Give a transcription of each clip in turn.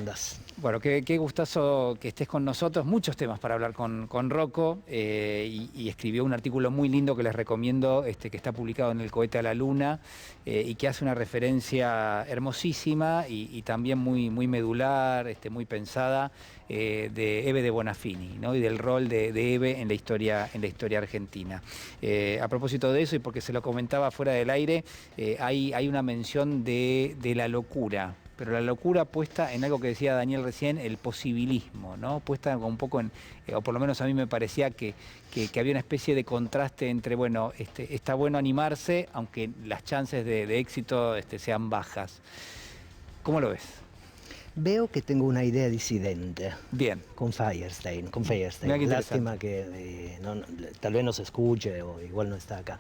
andás? Bueno, qué gustazo que estés con nosotros. Muchos temas para hablar con Rocco. Y escribió un artículo muy lindo que les recomiendo, que está publicado en El Cohete a la Luna, y que hace una referencia hermosísima y también muy medular, muy pensada, de Eve de Bonafini, ¿no? Y del rol de Eve en la historia argentina. A propósito de eso, y porque se lo comentaba fuera del aire, hay una mención de la locura. Pero la locura puesta en algo que decía Daniel recién, el posibilismo, ¿no? Puesta un poco en, o por lo menos a mí me parecía que había una especie de contraste entre, bueno, está bueno animarse, aunque las chances de éxito sean bajas. ¿Cómo lo ves? Veo que tengo una idea disidente. Bien. Con Feierstein. Mirá qué Lástima que tal vez no se escuche o igual no está acá.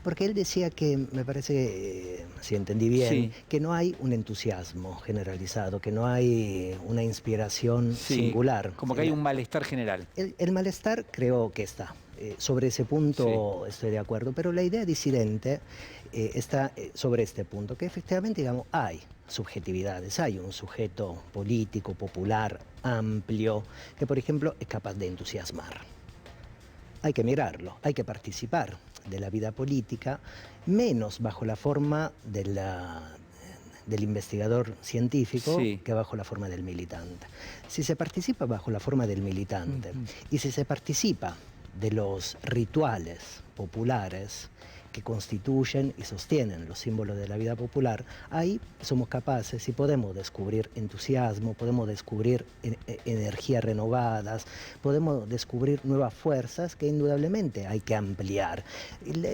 Porque él decía que, me parece, si entendí bien, Sí. que no hay un entusiasmo generalizado, que no hay una inspiración Sí, singular. como que hay un malestar general. El malestar creo que está. Sobre ese punto sí, estoy de acuerdo, pero la idea disidente está sobre este punto, que efectivamente, digamos, hay subjetividades, hay un sujeto político, popular, amplio, que por ejemplo es capaz de entusiasmar. Hay que mirarlo, hay que participar de la vida política, menos bajo la forma del investigador científico sí, que bajo la forma del militante. Si se participa bajo la forma del militante y si se participa de los rituales populares que constituyen y sostienen los símbolos de la vida popular, ahí somos capaces y podemos descubrir entusiasmo, podemos descubrir energías renovadas, podemos descubrir nuevas fuerzas que indudablemente hay que ampliar.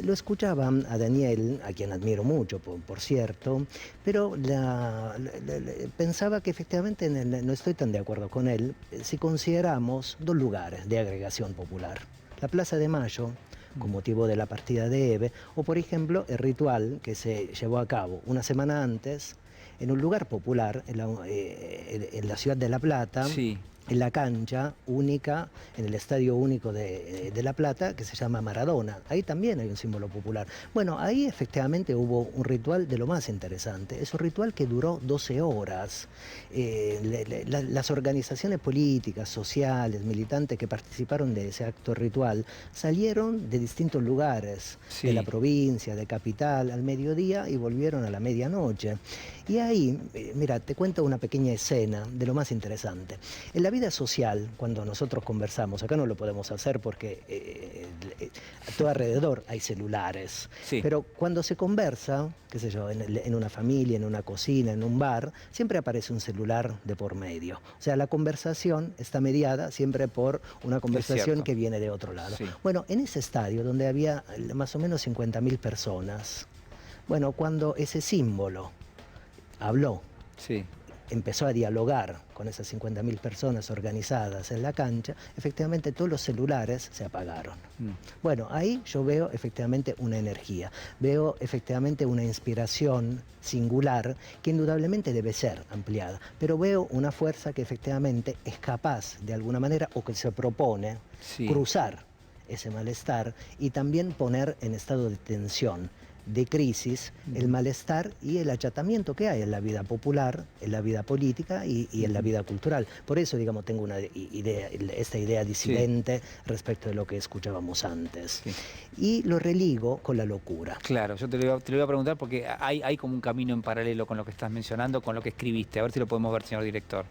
Lo escuchaba a Daniel, a quien admiro mucho, por cierto, pero pensaba que efectivamente no estoy tan de acuerdo con él si consideramos dos lugares de agregación popular. La Plaza de Mayo, con motivo de la partida de Eve, o por ejemplo el ritual que se llevó a cabo una semana antes en un lugar popular en la ciudad de La Plata, sí, en la cancha única, en el estadio único de La Plata, que se llama Maradona. Ahí también hay un símbolo popular. Bueno, ahí efectivamente hubo un ritual de lo más interesante. Es un ritual que duró 12 horas. Las organizaciones políticas, sociales, militantes que participaron de ese acto ritual salieron de distintos lugares, sí, de la provincia, de capital, al mediodía y volvieron a la medianoche. Y ahí, mira, te cuento una pequeña escena de lo más interesante. En la vida social, cuando nosotros conversamos, acá no lo podemos hacer porque a todo alrededor hay celulares, sí, pero cuando se conversa, qué sé yo, en una familia, en una cocina, en un bar, siempre aparece un celular de por medio. O sea, la conversación está mediada siempre por una conversación que viene de otro lado. Sí. Bueno, en ese estadio donde había más o menos 50.000 personas, bueno, cuando ese símbolo habló, sí, empezó a dialogar con esas 50.000 personas organizadas en la cancha, efectivamente todos los celulares se apagaron. Bueno, ahí yo veo efectivamente una energía, veo efectivamente una inspiración singular que indudablemente debe ser ampliada, pero veo una fuerza que efectivamente es capaz de alguna manera o que se propone, sí, cruzar ese malestar y también poner en estado de tensión, de crisis, el malestar y el achatamiento que hay en la vida popular, en la vida política y en la vida cultural. Por eso, digamos, tengo esta idea disidente, sí, respecto de lo que escuchábamos antes. Sí. Y lo religo con la locura. Claro, yo te lo iba a preguntar porque hay como un camino en paralelo con lo que estás mencionando, con lo que escribiste. A ver si lo podemos ver, señor director.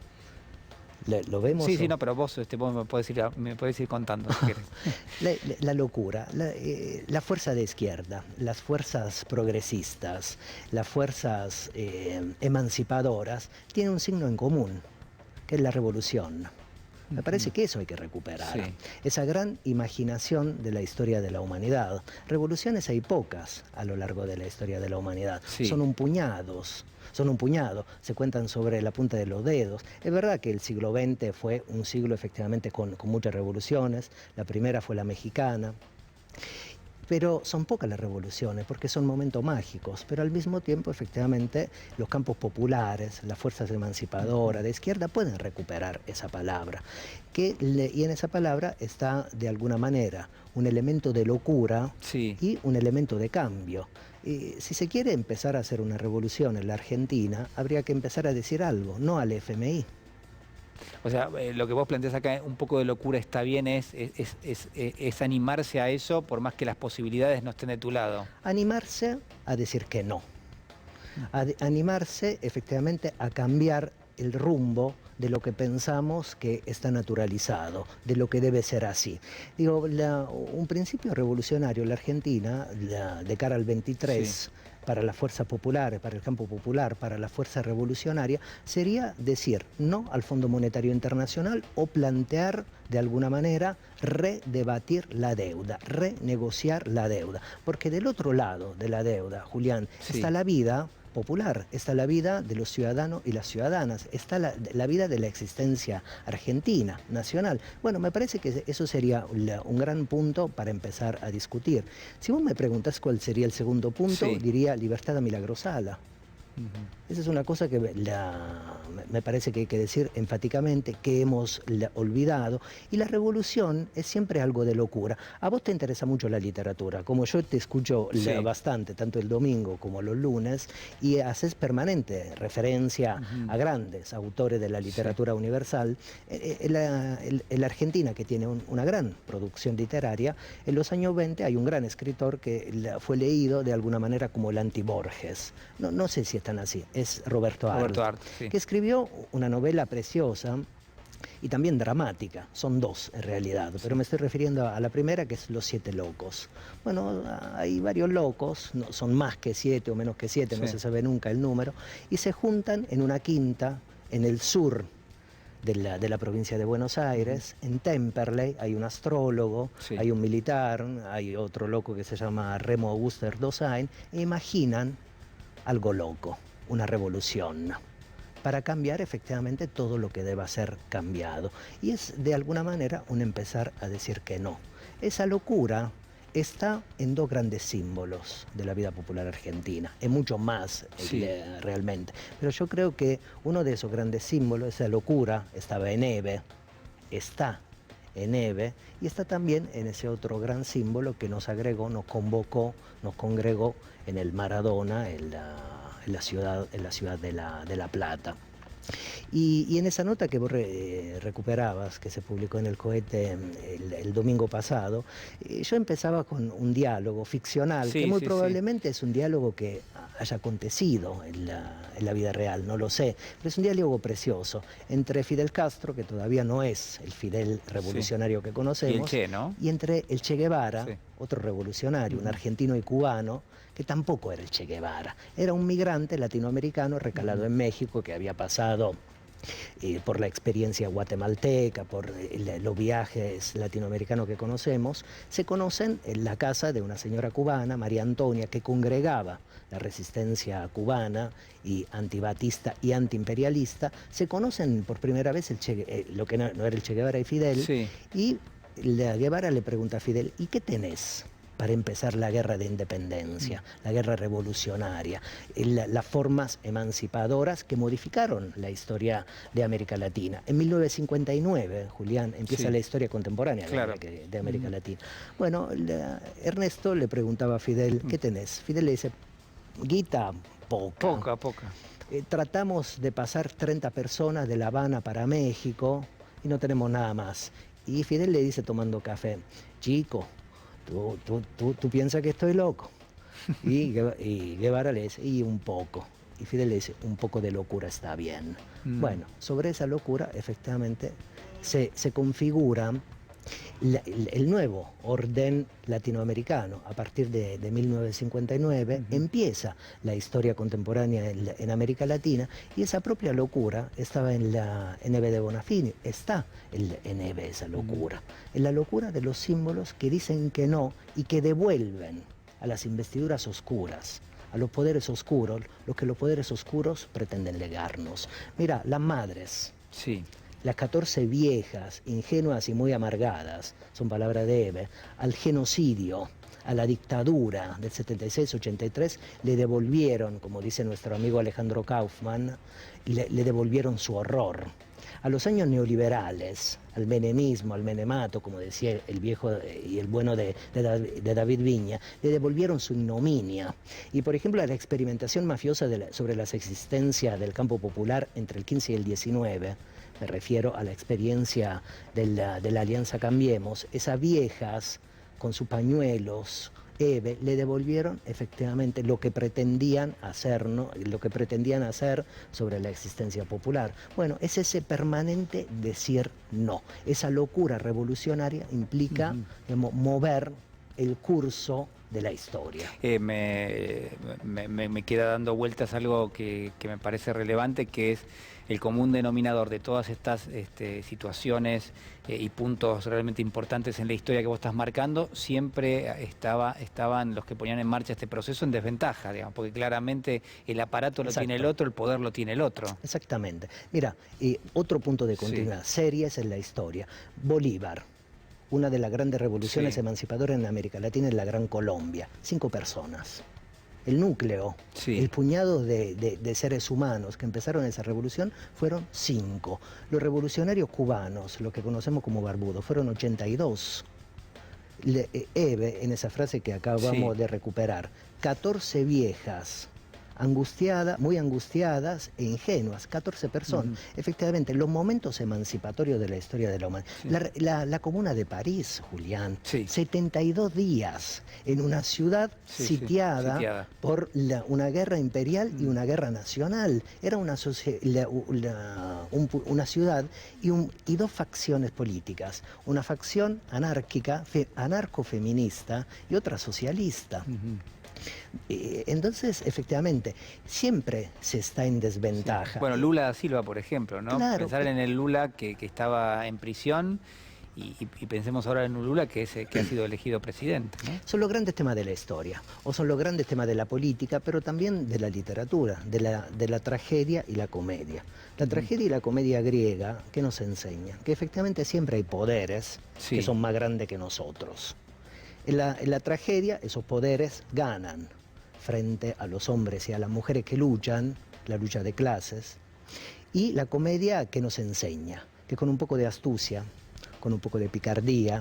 ¿Lo vemos? Sí, sí, no, pero vos me podés ir contando si querés. La locura, la fuerza de izquierda, las fuerzas progresistas, las fuerzas emancipadoras tienen un signo en común, que es la revolución. Me parece que eso hay que recuperar. Sí. Esa gran imaginación de la historia de la humanidad. Revoluciones hay pocas a lo largo de la historia de la humanidad. Sí. Son un puñado, se cuentan sobre la punta de los dedos. Es verdad que el siglo XX fue un siglo efectivamente con muchas revoluciones. La primera fue la mexicana. Pero son pocas las revoluciones porque son momentos mágicos, pero al mismo tiempo efectivamente los campos populares, las fuerzas emancipadoras de izquierda pueden recuperar esa palabra. Y en esa palabra está de alguna manera un elemento de locura, sí, y un elemento de cambio. Y si se quiere empezar a hacer una revolución en la Argentina, habría que empezar a decir algo, no al FMI. O sea, lo que vos planteás acá, un poco de locura está bien, es animarse a eso, por más que las posibilidades no estén de tu lado. Animarse a decir que no. Animarse efectivamente a cambiar el rumbo de lo que pensamos que está naturalizado, de lo que debe ser así. Digo, un principio revolucionario en la Argentina, de cara al 23, sí, para las fuerzas populares, para el campo popular, para la fuerza revolucionaria, sería decir no al Fondo Monetario Internacional o plantear de alguna manera redebatir la deuda, renegociar la deuda. Porque del otro lado de la deuda, Julián, sí, está la vida popular, está la vida de los ciudadanos y las ciudadanas, está la vida de la existencia argentina, nacional. Bueno, me parece que eso sería un gran punto para empezar a discutir. Si vos me preguntás cuál sería el segundo punto, sí, diría libertad milagrosala. Esa es una cosa que me parece que hay que decir enfáticamente, que hemos olvidado. Y la revolución es siempre algo de locura. A vos te interesa mucho la literatura, como yo te escucho, sí, bastante, tanto el domingo como los lunes, y haces permanente referencia a grandes autores de la literatura, sí, universal. En la Argentina, que tiene una gran producción literaria, en los años 20 hay un gran escritor que fue leído de alguna manera como el anti-Borges. No sé si están así, es Roberto Arlt, sí, que escribió una novela preciosa y también dramática, son dos en realidad, pero me estoy refiriendo a la primera, que es Los Siete Locos. Bueno, hay varios locos, no, son más que 7 o menos que 7, sí, no se sabe nunca el número, y se juntan en una quinta en el sur de la provincia de Buenos Aires, en Temperley. Hay un astrólogo, sí, hay un militar, hay otro loco que se llama Remo Auguster Dosain, e imaginan algo loco, una revolución, para cambiar efectivamente todo lo que deba ser cambiado. Y es de alguna manera un empezar a decir que no. Esa locura está en dos grandes símbolos de la vida popular argentina, es mucho más, sí, realmente. Pero yo creo que uno de esos grandes símbolos, esa locura, estaba en Eve, está en Eve, y está también en ese otro gran símbolo que nos agregó, nos convocó, nos congregó en el Maradona, en la ciudad de La Plata. Y en esa nota que vos recuperabas, que se publicó en El Cohete el domingo pasado, yo empezaba con un diálogo ficcional, sí, que muy, sí, probablemente, sí, es un diálogo que haya acontecido en la vida real, no lo sé, pero es un diálogo precioso entre Fidel Castro, que todavía no es el Fidel revolucionario, sí, que conocemos, y, el Che, ¿no? Y entre el Che Guevara, sí, otro revolucionario, un argentino y cubano, que tampoco era el Che Guevara, era un migrante latinoamericano recalado en México, que había pasado por la experiencia guatemalteca, por los viajes latinoamericanos que conocemos. Se conocen en la casa de una señora cubana, María Antonia, que congregaba la resistencia cubana y antibatista y antiimperialista. Se conocen por primera vez lo que no era el Che Guevara y Fidel, sí, y Guevara le pregunta a Fidel: ¿y qué tenés para empezar la guerra de independencia, la guerra revolucionaria, las formas emancipadoras que modificaron la historia de América Latina? En 1959, Julián, empieza, sí, la historia contemporánea, claro, de América Latina. Bueno, Ernesto le preguntaba a Fidel: ¿qué tenés? Fidel le dice: guita, poca. Poca. Tratamos de pasar 30 personas de La Habana para México y no tenemos nada más. Y Fidel le dice, tomando café: chico, tú piensas que estoy loco. Y Guevara le dice: y un poco. Y Fidel le dice: un poco de locura está bien. Bueno, sobre esa locura efectivamente se configura el nuevo orden latinoamericano. A partir de 1959 empieza la historia contemporánea en América Latina, y esa propia locura estaba en Eve de Bonafini, está en Eve esa locura, en la locura de los símbolos que dicen que no y que devuelven a las investiduras oscuras, a los poderes oscuros, lo que los poderes oscuros pretenden legarnos. Mira, las madres, sí, las 14 viejas, ingenuas y muy amargadas, son palabras de Eve, al genocidio, a la dictadura del 76-83, le devolvieron, como dice nuestro amigo Alejandro Kaufman, le devolvieron su horror. A los años neoliberales, al menemismo, al menemato, como decía el viejo y el bueno de David Viña, le devolvieron su ignominia. Y, por ejemplo, a la experimentación mafiosa sobre las existencias del campo popular entre el 15 y el 19, me refiero a la experiencia de la Alianza Cambiemos, esas viejas con sus pañuelos, Eve, le devolvieron efectivamente lo que pretendían hacer, ¿no? Lo que pretendían hacer sobre la existencia popular. Bueno, es ese permanente decir no. Esa locura revolucionaria implica, digamos, mover el curso de la historia. Me queda dando vueltas algo que me parece relevante, que es el común denominador de todas estas situaciones y puntos realmente importantes en la historia que vos estás marcando. Siempre estaban los que ponían en marcha este proceso en desventaja, digamos, porque claramente el aparato lo tiene el otro, el poder lo tiene el otro. Exactamente. Mira, otro punto de continuidad, series en la historia. Bolívar, una de las grandes revoluciones emancipadoras en América Latina, es la Gran Colombia. 5 personas. El núcleo, el puñado de seres humanos que empezaron esa revolución fueron 5. Los revolucionarios cubanos, lo que conocemos como barbudos, fueron 82. Eve, en esa frase que acabamos de recuperar, 14 viejas, angustiadas, muy angustiadas e ingenuas, 14 personas. Efectivamente, los momentos emancipatorios de la historia de la humanidad. La Comuna de París, Julián, 72 días en una ciudad sitiada por una guerra imperial y una guerra nacional. Era una ciudad y 2 facciones políticas. Una facción anárquica, anarcofeminista, y otra socialista. Entonces, efectivamente, siempre se está en desventaja. Bueno, Lula da Silva, por ejemplo, ¿no? Claro, pensar en el Lula que estaba en prisión y pensemos ahora en un Lula que ha sido elegido presidente, ¿no? Son los grandes temas de la historia, o son los grandes temas de la política, pero también de la literatura, de la tragedia y la comedia. La tragedia y la comedia griega, que nos enseñan que efectivamente siempre hay poderes que son más grandes que nosotros. En la tragedia, esos poderes ganan frente a los hombres y a las mujeres que luchan, la lucha de clases. Y la comedia, que nos enseña que con un poco de astucia, con un poco de picardía,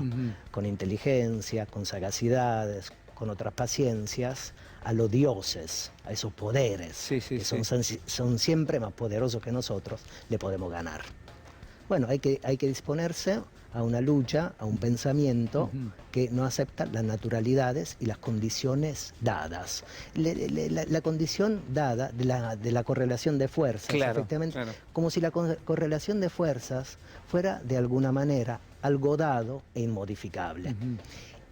con inteligencia, con sagacidades, con otras paciencias, a los dioses, a esos poderes, que son siempre más poderosos que nosotros, le podemos ganar. Bueno, hay que disponerse a una lucha, a un pensamiento que no acepta las naturalidades y las condiciones dadas. La condición dada de la correlación de fuerzas, efectivamente, como si la correlación de fuerzas fuera de alguna manera algo dado e inmodificable.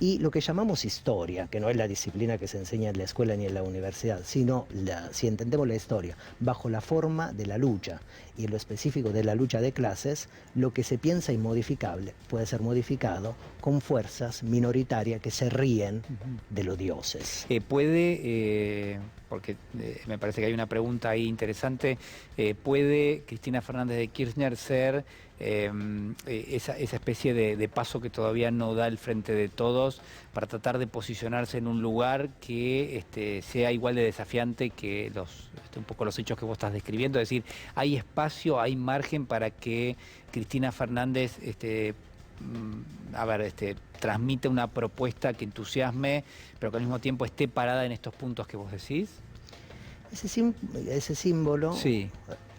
Y lo que llamamos historia, que no es la disciplina que se enseña en la escuela ni en la universidad, sino, si entendemos la historia, bajo la forma de la lucha y en lo específico de la lucha de clases, lo que se piensa inmodificable puede ser modificado con fuerzas minoritarias que se ríen de los dioses. Porque me parece que hay una pregunta ahí interesante, ¿puede Cristina Fernández de Kirchner ser esa especie de paso que todavía no da el Frente de Todos para tratar de posicionarse en un lugar que sea igual de desafiante que un poco los hechos que vos estás describiendo? Es decir, ¿hay espacio, hay margen para que Cristina Fernández transmite una propuesta que entusiasme, pero que al mismo tiempo esté parada en estos puntos que vos decís? Ese símbolo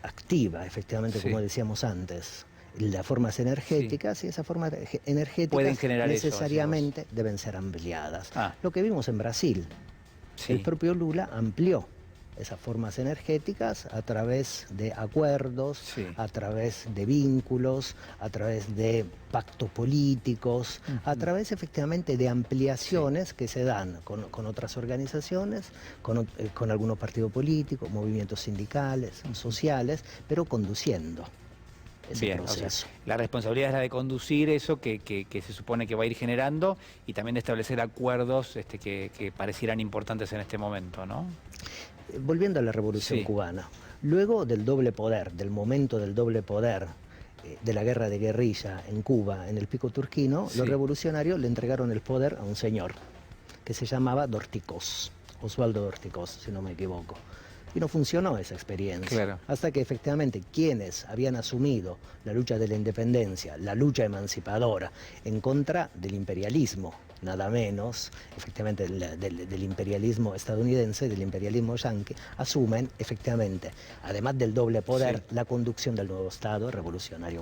activa, efectivamente, como decíamos antes, las formas energéticas, y esas formas energéticas necesariamente deben ser ampliadas. Lo que vimos en Brasil, el propio Lula amplió esas formas energéticas a través de acuerdos, a través de vínculos, a través de pactos políticos, a través efectivamente de ampliaciones que se dan con otras organizaciones, con algunos partidos políticos, movimientos sindicales, sociales, pero conduciendo ese proceso. O sea, la responsabilidad es la de conducir eso que se supone que va a ir generando y también de establecer acuerdos que parecieran importantes en este momento, ¿no? Volviendo a la Revolución Cubana, luego del doble poder, del momento del doble poder de la guerra de guerrilla en Cuba, en el Pico Turquino, los revolucionarios le entregaron el poder a un señor que se llamaba Dorticós, Osvaldo Dorticós, si no me equivoco. Y no funcionó esa experiencia, hasta que efectivamente quienes habían asumido la lucha de la independencia, la lucha emancipadora en contra del imperialismo, nada menos, efectivamente del imperialismo estadounidense, del imperialismo yanqui, asumen efectivamente, además del doble poder, la conducción del nuevo Estado revolucionario